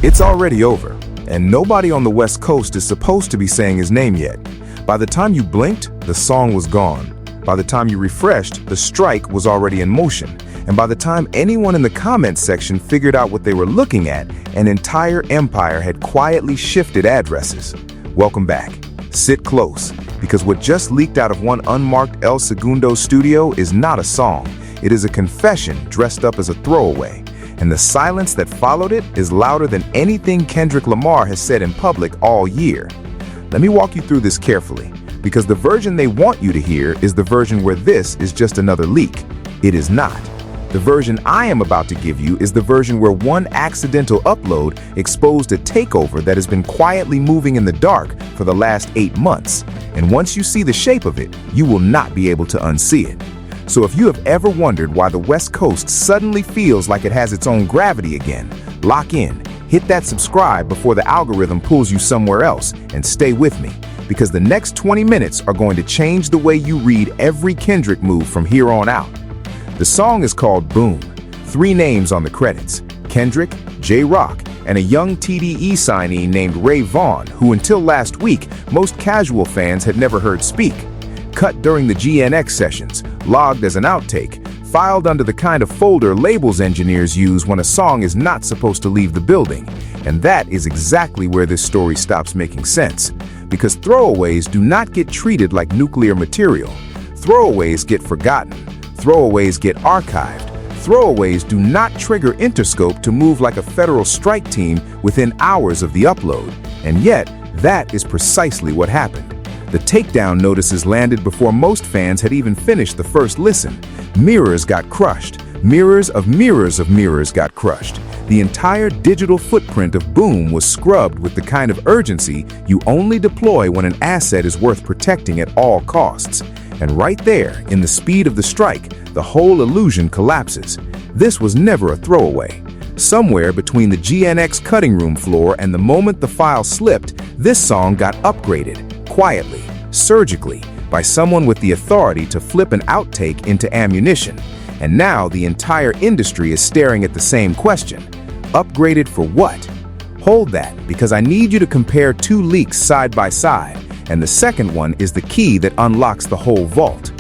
It's already over, and nobody on the West Coast is supposed to be saying his name yet. By the time you blinked, the song was gone. By the time you refreshed, the strike was already in motion. And by the time anyone in the comments section figured out what they were looking at, an entire empire had quietly shifted addresses. Welcome back. Sit close, because what just leaked out of one unmarked El Segundo studio is not a song. It is a confession dressed up as a throwaway. And the silence that followed it is louder than anything Kendrick Lamar has said in public all year. Let me walk you through this carefully, because the version they want you to hear is the version where this is just another leak. It is not. The version I am about to give you is the version where one accidental upload exposed a takeover that has been quietly moving in the dark for the last 8 months. And once you see the shape of it, you will not be able to unsee it. So if you have ever wondered why the West Coast suddenly feels like it has its own gravity again, lock in, hit that subscribe before the algorithm pulls you somewhere else, and stay with me, because the next 20 minutes are going to change the way you read every Kendrick move from here on out. The song is called Boom. 3 names on the credits: Kendrick, J-Rock, and a young TDE signee named Vaughn, who until last week, most casual fans had never heard speak. Cut during the GNX sessions, logged as an outtake, filed under the kind of folder labels engineers use when a song is not supposed to leave the building. And that is exactly where this story stops making sense. Because throwaways do not get treated like nuclear material. Throwaways get forgotten. Throwaways get archived. Throwaways do not trigger Interscope to move like a federal strike team within hours of the upload. And yet, that is precisely what happened. The takedown notices landed before most fans had even finished the first listen. Mirrors got crushed. Mirrors of mirrors of mirrors got crushed. The entire digital footprint of Boom was scrubbed with the kind of urgency you only deploy when an asset is worth protecting at all costs. And right there, in the speed of the strike, the whole illusion collapses. This was never a throwaway. Somewhere between the GNX cutting room floor and the moment the file slipped, this song got upgraded, quietly, surgically, by someone with the authority to flip an outtake into ammunition. And now the entire industry is staring at the same question. Upgraded for what? Hold that, because I need you to compare 2 leaks side by side. And the second one is the key that unlocks the whole vault.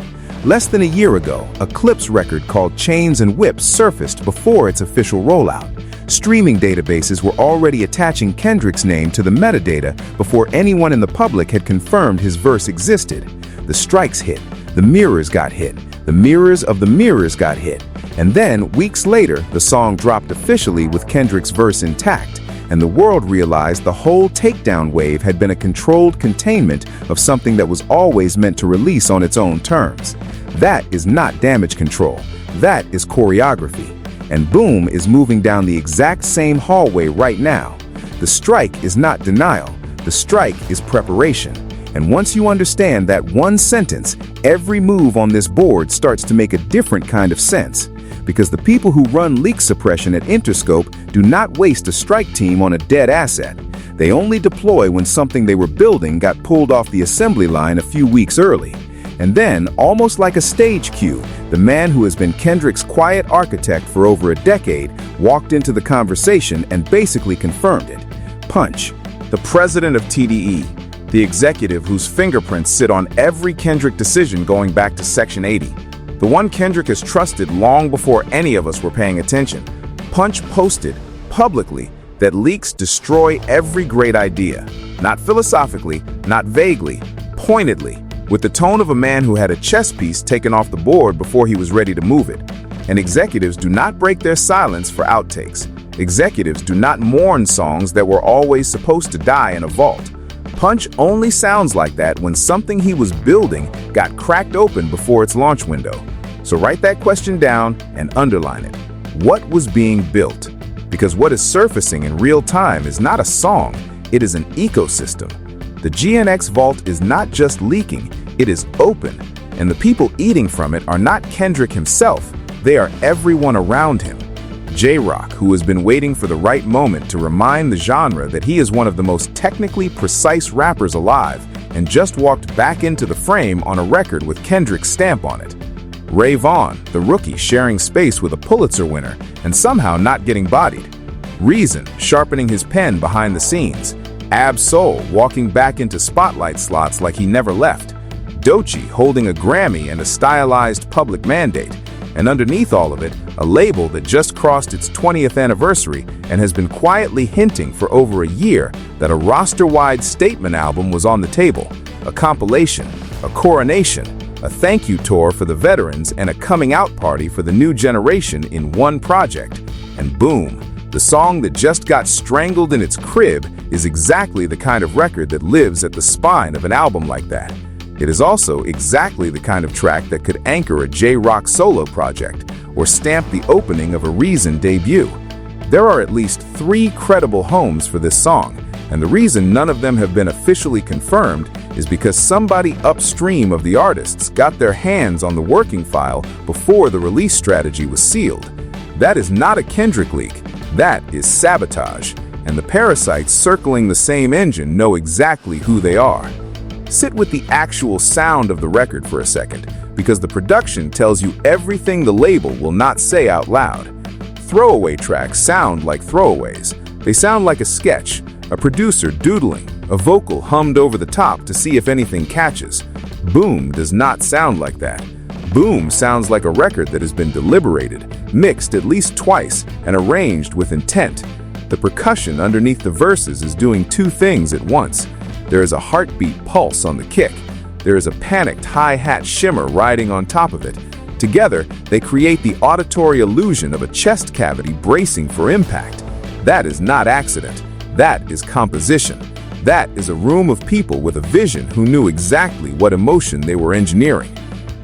Less than a year ago, a Clips record called Chains and Whips surfaced before its official rollout. Streaming databases were already attaching Kendrick's name to the metadata before anyone in the public had confirmed his verse existed. The strikes hit, the mirrors got hit, the mirrors of the mirrors got hit. And then, weeks later, the song dropped officially with Kendrick's verse intact. And the world realized the whole takedown wave had been a controlled containment of something that was always meant to release on its own terms. That is not damage control. That is choreography. And Boom is moving down the exact same hallway right now. The strike is not denial. The strike is preparation. And once you understand that one sentence, every move on this board starts to make a different kind of sense. Because the people who run leak suppression at Interscope do not waste a strike team on a dead asset. They only deploy when something they were building got pulled off the assembly line a few weeks early. And then, almost like a stage cue, the man who has been Kendrick's quiet architect for over a decade walked into the conversation and basically confirmed it. Punch, the president of TDE, the executive whose fingerprints sit on every Kendrick decision going back to Section 80. The one Kendrick has trusted long before any of us were paying attention. Punch posted, publicly, that leaks destroy every great idea. Not philosophically, not vaguely, pointedly, with the tone of a man who had a chess piece taken off the board before he was ready to move it. And executives do not break their silence for outtakes. Executives do not mourn songs that were always supposed to die in a vault. Punch only sounds like that when something he was building got cracked open before its launch window. So write that question down and underline it. What was being built? Because what is surfacing in real time is not a song, it is an ecosystem. The GNX vault is not just leaking, it is open. And the people eating from it are not Kendrick himself, they are everyone around him. J-Rock, who has been waiting for the right moment to remind the genre that he is one of the most technically precise rappers alive, and just walked back into the frame on a record with Kendrick's stamp on it. Vaughn, the rookie sharing space with a Pulitzer winner and somehow not getting bodied. Reason sharpening his pen behind the scenes. Ab-Soul walking back into spotlight slots like he never left. Doechii holding a Grammy and a stylized public mandate. And underneath all of it, a label that just crossed its 20th anniversary and has been quietly hinting for over a year that a roster-wide statement album was on the table. A compilation, a coronation, a thank you tour for the veterans, and a coming out party for the new generation in one project. And boom, the song that just got strangled in its crib is exactly the kind of record that lives at the spine of an album like that. It is also exactly the kind of track that could anchor a J-Rock solo project or stamp the opening of a Reason debut. There are at least 3 credible homes for this song, and the reason none of them have been officially confirmed is because somebody upstream of the artists got their hands on the working file before the release strategy was sealed. That is not a Kendrick leak, that is sabotage, and the parasites circling the same engine know exactly who they are. Sit with the actual sound of the record for a second, because the production tells you everything the label will not say out loud. Throwaway tracks sound like throwaways. They sound like a sketch, a producer doodling, a vocal hummed over the top to see if anything catches. Boom does not sound like that. Boom sounds like a record that has been deliberated, mixed at least twice, and arranged with intent. The percussion underneath the verses is doing 2 things at once. There is a heartbeat pulse on the kick. There is a panicked hi-hat shimmer riding on top of it. Together, they create the auditory illusion of a chest cavity bracing for impact. That is not accident. That is composition. That is a room of people with a vision who knew exactly what emotion they were engineering.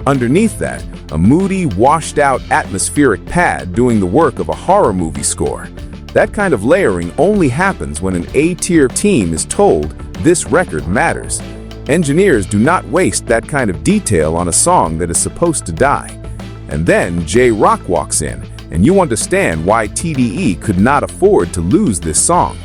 Underneath that, a moody, washed-out atmospheric pad doing the work of a horror movie score. That kind of layering only happens when an A-tier team is told this record matters. Engineers do not waste that kind of detail on a song that is supposed to die. And then J-Rock walks in, and you understand why TDE could not afford to lose this song.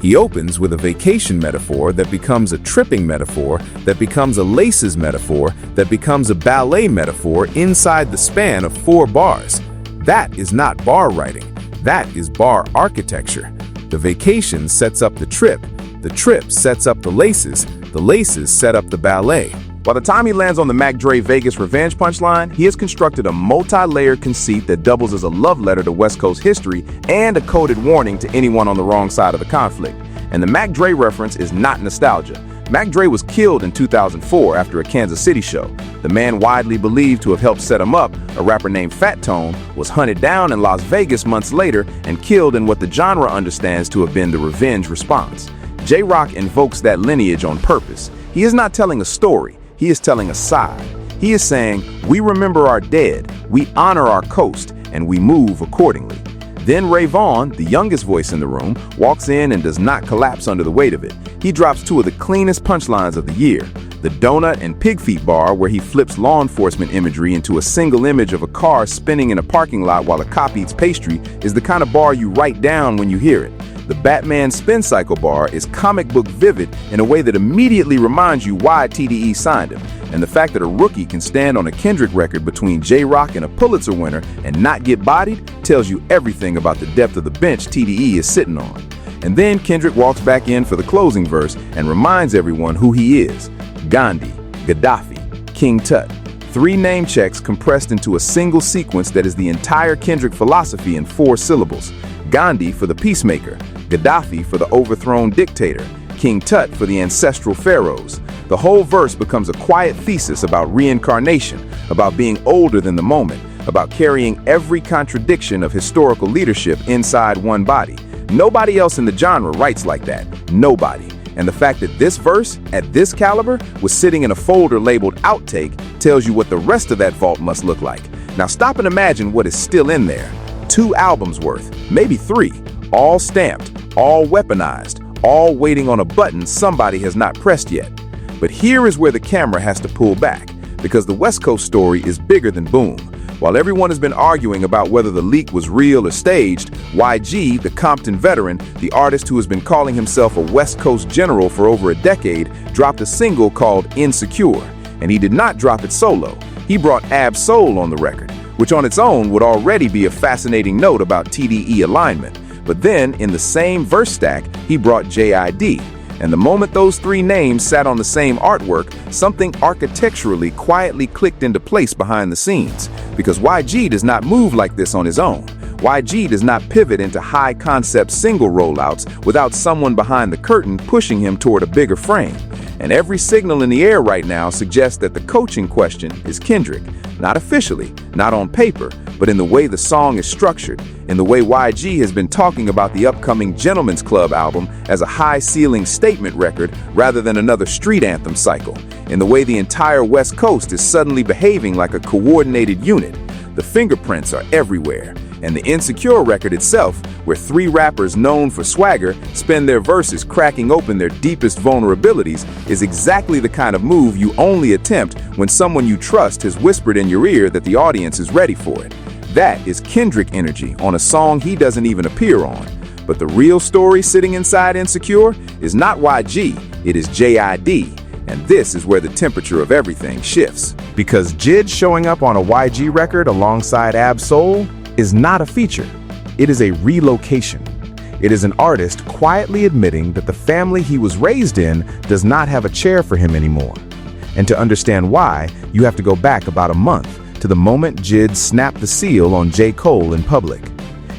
He opens with a vacation metaphor that becomes a tripping metaphor, that becomes a laces metaphor, that becomes a ballet metaphor inside the span of 4 bars. That is not bar writing. That is bar architecture. The vacation sets up the trip sets up the laces set up the ballet. By the time he lands on the Mac Dre Vegas Revenge punchline, he has constructed a multi-layered conceit that doubles as a love letter to West Coast history and a coded warning to anyone on the wrong side of the conflict. And the Mac Dre reference is not nostalgia. Mac Dre was killed in 2004 after a Kansas City show. The man widely believed to have helped set him up, a rapper named Fat Tone, was hunted down in Las Vegas months later and killed in what the genre understands to have been the revenge response. J-Rock invokes that lineage on purpose. He is not telling a story, he is telling a side. He is saying, we remember our dead, we honor our coast, and we move accordingly. Then Vaughn, the youngest voice in the room, walks in and does not collapse under the weight of it. He drops 2 of the cleanest punchlines of the year. The donut and pig feet bar, where he flips law enforcement imagery into a single image of a car spinning in a parking lot while a cop eats pastry, is the kind of bar you write down when you hear it. The Batman spin cycle bar is comic book vivid in a way that immediately reminds you why TDE signed him. And the fact that a rookie can stand on a Kendrick record between J-Rock and a Pulitzer winner and not get bodied tells you everything about the depth of the bench TDE is sitting on. And then Kendrick walks back in for the closing verse and reminds everyone who he is. Gandhi, Gaddafi, King Tut. 3 name checks compressed into a single sequence that is the entire Kendrick philosophy in 4 syllables. Gandhi for the peacemaker, Gaddafi for the overthrown dictator, King Tut for the ancestral pharaohs. The whole verse becomes a quiet thesis about reincarnation, about being older than the moment, about carrying every contradiction of historical leadership inside one body. Nobody else in the genre writes like that. Nobody. And the fact that this verse, at this caliber, was sitting in a folder labeled Outtake tells you what the rest of that vault must look like. Now stop and imagine what is still in there. 2 albums worth, maybe 3, all stamped, all weaponized, all waiting on a button somebody has not pressed yet. But here is where the camera has to pull back, because the West Coast story is bigger than Boom. While everyone has been arguing about whether the leak was real or staged, YG, the Compton veteran, the artist who has been calling himself a West Coast general for over a decade, dropped a single called Insecure. And he did not drop it solo. He brought Ab-Soul on the record, which on its own would already be a fascinating note about TDE alignment. But then, in the same verse stack, he brought JID. And the moment those three names sat on the same artwork, something architecturally quietly clicked into place behind the scenes. Because YG does not move like this on his own. YG does not pivot into high-concept single rollouts without someone behind the curtain pushing him toward a bigger frame. And every signal in the air right now suggests that the coaching question is Kendrick. Not officially, not on paper, but in the way the song is structured, in the way YG has been talking about the upcoming Gentleman's Club album as a high-ceiling statement record rather than another street anthem cycle, in the way the entire West Coast is suddenly behaving like a coordinated unit. The fingerprints are everywhere. And the Insecure record itself, where three rappers known for swagger spend their verses cracking open their deepest vulnerabilities, is exactly the kind of move you only attempt when someone you trust has whispered in your ear that the audience is ready for it. That is Kendrick energy on a song he doesn't even appear on. But the real story sitting inside Insecure is not YG, it is JID. And this is where the temperature of everything shifts. Because JID showing up on a YG record alongside Ab Soul is not a feature. It is a relocation. It is an artist quietly admitting that the family he was raised in does not have a chair for him anymore. And to understand why, you have to go back about a month to the moment JID snapped the seal on J. Cole in public.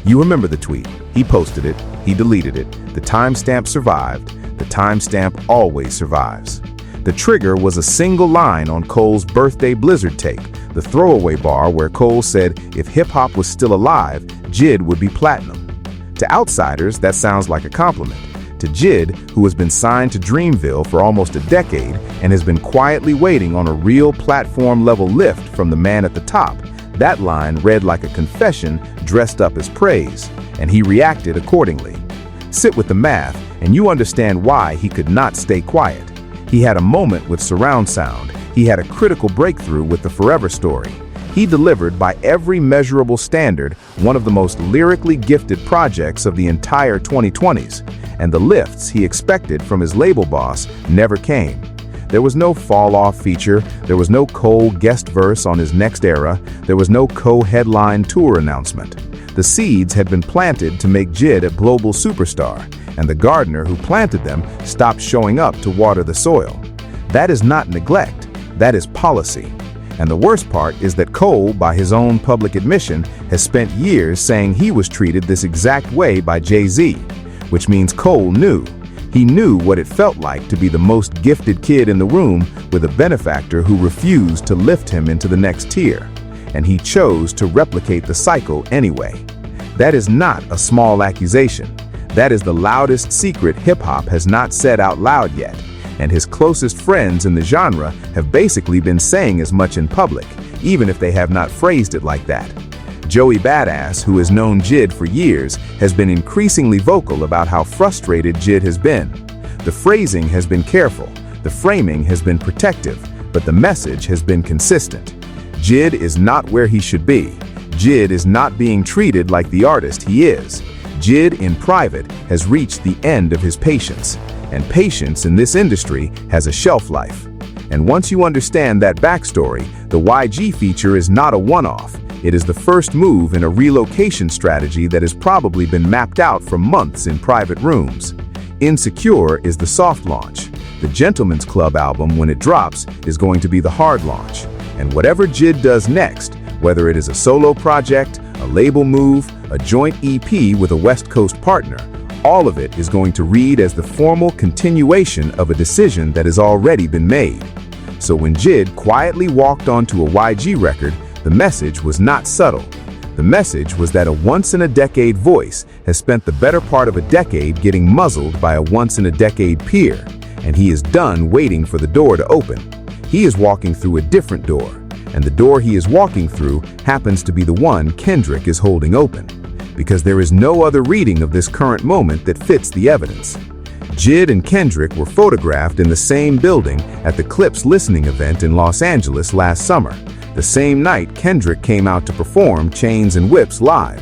You remember the tweet. He posted it. He deleted it. The timestamp survived. The timestamp always survives. The trigger was a single line on Cole's Birthday Blizzard tape, the throwaway bar where Cole said if hip-hop was still alive, JID would be platinum. To outsiders, that sounds like a compliment. To JID, who has been signed to Dreamville for almost a decade and has been quietly waiting on a real platform-level lift from the man at the top, that line read like a confession dressed up as praise, and he reacted accordingly. Sit with the math, and you understand why he could not stay quiet. He had a moment with surround sound. He had a critical breakthrough with the Forever Story. He delivered by every measurable standard one of the most lyrically gifted projects of the entire 2020s, and the lifts he expected from his label boss never came. There was no fall-off feature, there was no Cole guest verse on his next era, there was no co-headline tour announcement. The seeds had been planted to make JID a global superstar, and the gardener who planted them stopped showing up to water the soil. That is not neglect, that is policy. And the worst part is that Cole, by his own public admission, has spent years saying he was treated this exact way by Jay-Z, which means Cole knew. He knew what it felt like to be the most gifted kid in the room with a benefactor who refused to lift him into the next tier, and he chose to replicate the cycle anyway. That is not a small accusation. That is the loudest secret hip-hop has not said out loud yet, and his closest friends in the genre have basically been saying as much in public, even if they have not phrased it like that. Joey Badass, who has known JID for years, has been increasingly vocal about how frustrated JID has been. The phrasing has been careful, the framing has been protective, but the message has been consistent. JID is not where he should be. JID is not being treated like the artist he is. JID in private has reached the end of his patience, and patience in this industry has a shelf life. And once you understand that backstory, the YG feature is not a one-off. It is the first move in a relocation strategy that has probably been mapped out for months in private rooms. Insecure is the soft launch. The Gentleman's Club album, when it drops, is going to be the hard launch. And whatever JID does next, whether it is a solo project, a label move, a joint EP with a West Coast partner, all of it is going to read as the formal continuation of a decision that has already been made. So when JID quietly walked onto a YG record, the message was not subtle. The message was that a once-in-a-decade voice has spent the better part of a decade getting muzzled by a once-in-a-decade peer, and he is done waiting for the door to open. He is walking through a different door, and the door he is walking through happens to be the one Kendrick is holding open, because there is no other reading of this current moment that fits the evidence. JID and Kendrick were photographed in the same building at the Clips listening event in Los Angeles last summer, the same night Kendrick came out to perform Chains and Whips live.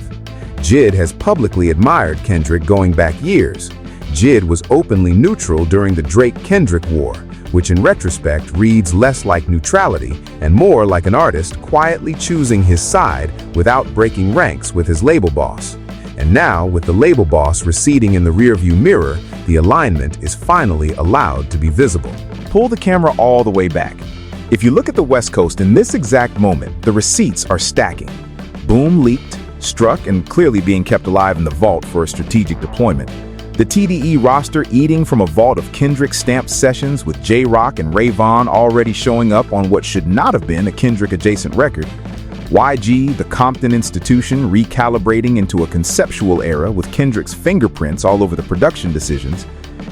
JID has publicly admired Kendrick going back years. JID was openly neutral during the Drake-Kendrick war, which in retrospect reads less like neutrality and more like an artist quietly choosing his side without breaking ranks with his label boss. And now, with the label boss receding in the rearview mirror, the alignment is finally allowed to be visible. Pull the camera all the way back. If you look at the West Coast in this exact moment, the receipts are stacking. Boom leaked, struck, and clearly being kept alive in the vault for a strategic deployment. The TDE roster eating from a vault of Kendrick stamped sessions with J-Rock and Vaughn already showing up on what should not have been a Kendrick-adjacent record. YG, the Compton institution, recalibrating into a conceptual era with Kendrick's fingerprints all over the production decisions.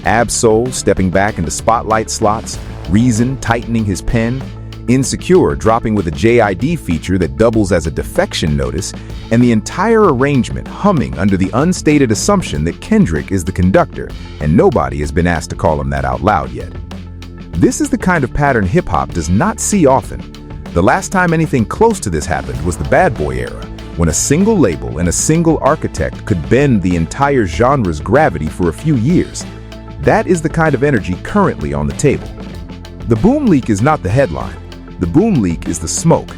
Ab-Soul stepping back into spotlight slots. Reason tightening his pen. Insecure dropping with a JID feature that doubles as a defection notice, and the entire arrangement humming under the unstated assumption that Kendrick is the conductor, and nobody has been asked to call him that out loud yet. This is the kind of pattern hip-hop does not see often. The last time anything close to this happened was the Bad Boy era, when a single label and a single architect could bend the entire genre's gravity for a few years. That is the kind of energy currently on the table. The boom leak is not the headline. The boom leak is the smoke.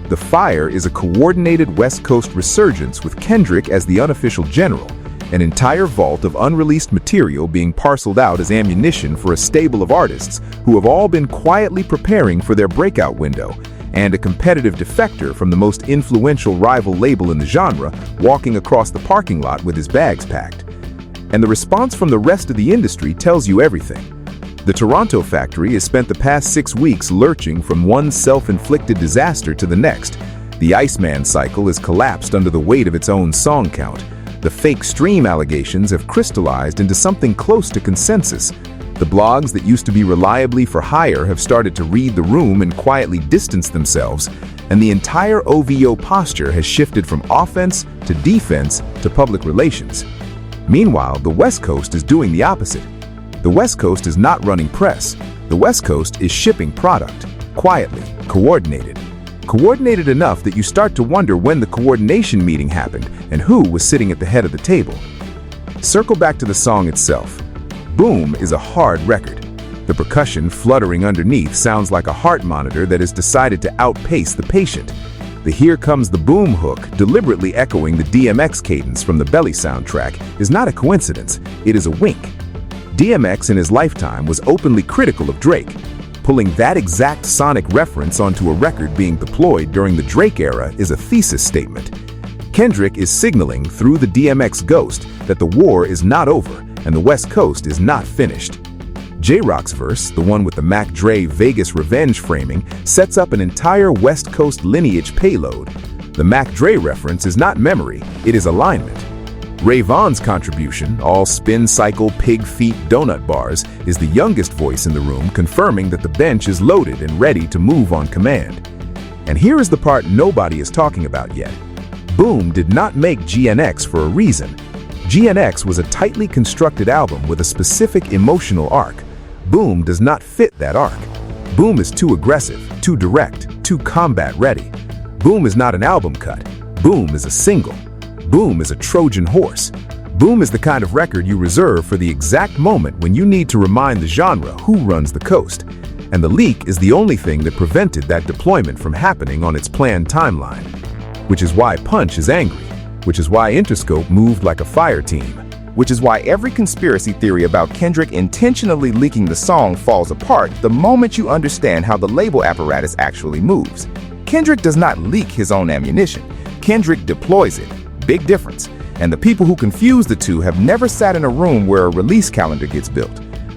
The fire is a coordinated West Coast resurgence with Kendrick as the unofficial general, an entire vault of unreleased material being parceled out as ammunition for a stable of artists who have all been quietly preparing for their breakout window, and a competitive defector from the most influential rival label in the genre walking across the parking lot with his bags packed. And the response from the rest of the industry tells you everything. The Toronto factory has spent the past 6 weeks lurching from one self-inflicted disaster to the next. The Iceman cycle has collapsed under the weight of its own song count. The fake stream allegations have crystallized into something close to consensus. The blogs that used to be reliably for hire have started to read the room and quietly distance themselves, and the entire OVO posture has shifted from offense to defense to public relations. Meanwhile, the West Coast is doing the opposite. The West Coast is not running press. The West Coast is shipping product, quietly, coordinated. Coordinated enough that you start to wonder when the coordination meeting happened and who was sitting at the head of the table. Circle back to the song itself. Boom is a hard record. The percussion fluttering underneath sounds like a heart monitor that has decided to outpace the patient. The "Here Comes the Boom" hook, deliberately echoing the DMX cadence from the Belly soundtrack, is not a coincidence, it is a wink. DMX in his lifetime was openly critical of Drake. Pulling that exact sonic reference onto a record being deployed during the Drake era is a thesis statement. Kendrick is signaling through the DMX ghost that the war is not over and the West Coast is not finished. J-Rock's verse, the one with the Mac Dre Vegas revenge framing, sets up an entire West Coast lineage payload. The Mac Dre reference is not memory, it is alignment. Vaughn's contribution, all spin cycle pig feet donut bars, is the youngest voice in the room, confirming that the bench is loaded and ready to move on command. And here is the part nobody is talking about yet. Boom did not make GNX for a reason. GNX was a tightly constructed album with a specific emotional arc. Boom does not fit that arc. Boom is too aggressive, too direct, too combat ready. Boom is not an album cut. Boom is a single. Boom is a Trojan horse. Boom is the kind of record you reserve for the exact moment when you need to remind the genre who runs the coast. And the leak is the only thing that prevented that deployment from happening on its planned timeline. Which is why Punch is angry. Which is why Interscope moved like a fire team. Which is why every conspiracy theory about Kendrick intentionally leaking the song falls apart the moment you understand how the label apparatus actually moves. Kendrick does not leak his own ammunition. Kendrick deploys it. Big difference. And the people who confuse the two have never sat in a room where a release calendar gets built.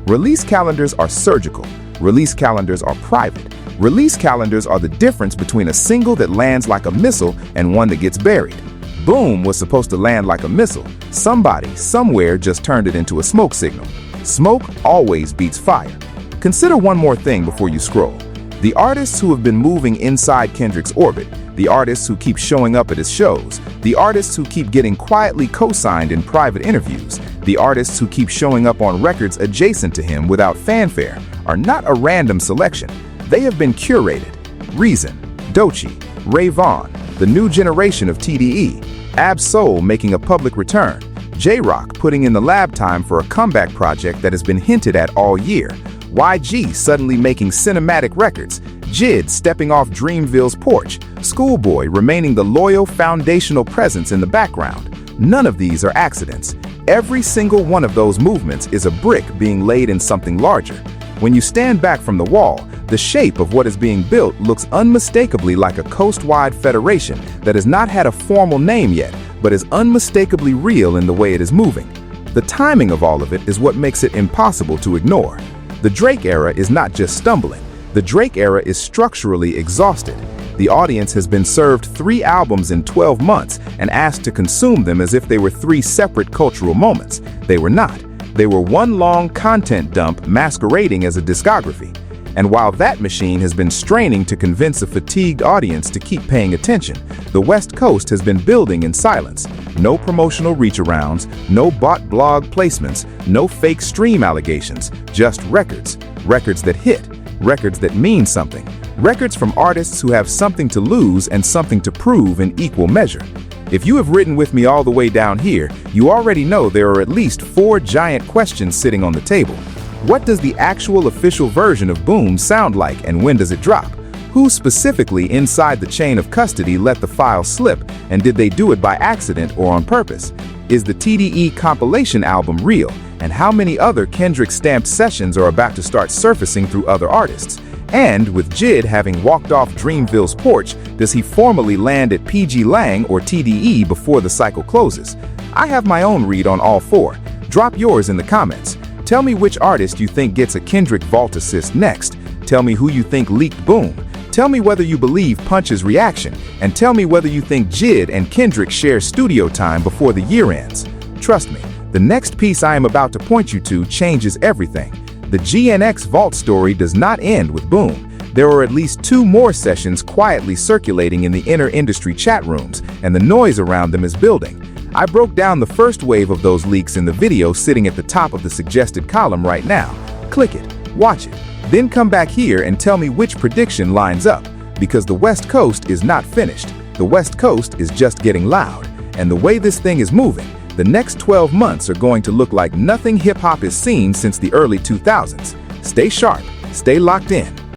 Release calendars are surgical. Release calendars are private. Release calendars are the difference between a single that lands like a missile and one that gets buried. Boom was supposed to land like a missile. Somebody, somewhere just turned it into a smoke signal. Smoke always beats fire. Consider one more thing before you scroll. The artists who have been moving inside Kendrick's orbit, the artists who keep showing up at his shows, the artists who keep getting quietly co-signed in private interviews, the artists who keep showing up on records adjacent to him without fanfare, are not a random selection. They have been curated. Reason, Doechii, Vaughn, the new generation of TDE, Ab-Soul making a public return, J-Rock putting in the lab time for a comeback project that has been hinted at all year, YG suddenly making cinematic records, JID stepping off Dreamville's porch, Schoolboy remaining the loyal foundational presence in the background. None of these are accidents. Every single one of those movements is a brick being laid in something larger. When you stand back from the wall, the shape of what is being built looks unmistakably like a coast-wide federation that has not had a formal name yet, but is unmistakably real in the way it is moving. The timing of all of it is what makes it impossible to ignore. The Drake era is not just stumbling. The Drake era is structurally exhausted. The audience has been served 3 albums in 12 months and asked to consume them as if they were 3 separate cultural moments. They were not. They were one long content dump masquerading as a discography. And while that machine has been straining to convince a fatigued audience to keep paying attention, the West Coast has been building in silence. No promotional reach-arounds, no bot blog placements, no fake stream allegations, just records. Records that hit, records that mean something. Records from artists who have something to lose and something to prove in equal measure. If you have ridden with me all the way down here, you already know there are at least 4 giant questions sitting on the table. What does the actual official version of Boom sound like, and when does it drop? Who specifically inside the chain of custody let the file slip, and did they do it by accident or on purpose? Is the TDE compilation album real, and how many other Kendrick-stamped sessions are about to start surfacing through other artists? And with JID having walked off Dreamville's porch, does he formally land at PG Lang or TDE before the cycle closes? I have my own read on all 4. Drop yours in the comments. Tell me which artist you think gets a Kendrick vault assist next. Tell me who you think leaked Boom. Tell me whether you believe Punch's reaction, and tell me whether you think JID and Kendrick share studio time before the year ends. Trust me, the next piece I am about to point you to changes everything. The GNX Vault story does not end with Boom. There are at least 2 more sessions quietly circulating in the inner industry chat rooms, and the noise around them is building. I broke down the first wave of those leaks in the video sitting at the top of the suggested column right now. Click it, watch it, then come back here and tell me which prediction lines up, because the West Coast is not finished. The West Coast is just getting loud, and the way this thing is moving, the next 12 months are going to look like nothing hip-hop has seen since the early 2000s. Stay sharp, stay locked in.